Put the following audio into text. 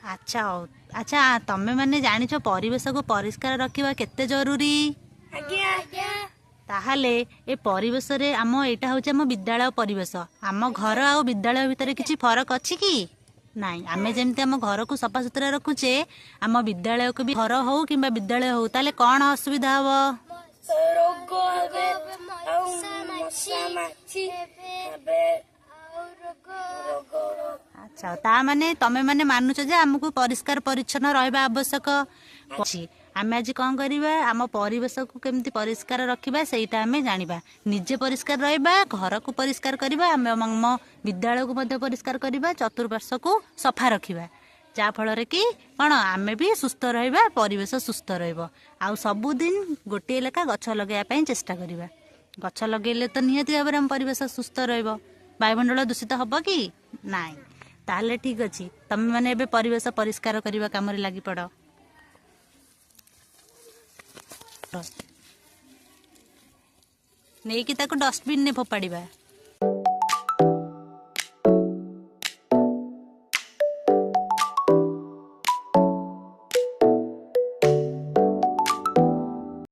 अच्छा ହଉ। ଆଚ୍ଛା ତମେ ମାନେ ଜାଣିଛ ପରିବେଶକୁ ପରିଷ୍କାର ରଖିବା କେତେ ଜରୁରୀ? ଆଜ୍ଞା ଆଜ୍ଞା। ତାହେଲେ ଏ ପରିବେଶରେ ଏଇଟା ହେଉଛି ଆମ ବିଦ୍ୟାଳୟ ପରିବେଶ। ଆମ ଘର ଆଉ ବିଦ୍ୟାଳୟ ଭିତରେ କିଛି ଫରକ ଅଛି କି? ନାଇଁ। ଆମେ ଯେମିତି ଆମ ଘରକୁ ସଫାସୁତୁରା ରଖୁଛେ ଆମ ବିଦ୍ୟାଳୟକୁ ବି ଘର ହଉ କିମ୍ବା ବିଦ୍ୟାଳୟ ହଉ ତାହେଲେ କ'ଣ ଅସୁବିଧା ହବ? ରୋଗ ହେବେ ଆଉ ମଶା ମାଛି ହେବେ ଆଉ ରୋଗ। ଆଚ୍ଛା ତା ମାନେ ତମେ ମାନେ ମାନୁଛ ଯେ ଆମକୁ ପରିଷ୍କାର ପରିଚ୍ଛନ୍ନ ରହିବା ଆବଶ୍ୟକ ଅଛି। ଆମେ ଆଜି କ'ଣ କରିବା? ଆମ ପରିବେଶକୁ କେମିତି ପରିଷ୍କାର ରଖିବା ସେଇଟା ଆମେ ଜାଣିବା। ନିଜେ ପରିଷ୍କାର ରହିବା, ଘରକୁ ପରିଷ୍କାର କରିବା, ଆମେ ଆମ ବିଦ୍ୟାଳୟକୁ ମଧ୍ୟ ପରିଷ୍କାର କରିବା, ଚତୁଃପାର୍ଶ୍ୱକୁ ସଫା ରଖିବା। ଯାହାଫଳରେ କି କ'ଣ ଆମେ ବି ସୁସ୍ଥ ରହିବା, ପରିବେଶ ସୁସ୍ଥ ରହିବ। ଆଉ ସବୁଦିନ ଗୋଟିଏ ଲେଖା ଗଛ ଲଗାଇବା ପାଇଁ ଚେଷ୍ଟା କରିବା। ଗଛ ଲଗାଇଲେ ତ ନିହାତି ଭାବରେ ଆମ ପରିବେଶ ସୁସ୍ଥ ରହିବ। ବାୟୁମଣ୍ଡଳ ଦୂଷିତ ହେବ କି? ନାଇଁ। ତାହେଲେ ଠିକ୍ ଅଛି, ତମେ ମାନେ ଏବେ ପରିବେଶ ପରିଷ୍କାର କରିବା କାମରେ ଲାଗିପଡ଼। ନେଇକି ତାକୁ ଡଷ୍ଟବିନ୍ରେ ଫୋପାଡ଼ିବା।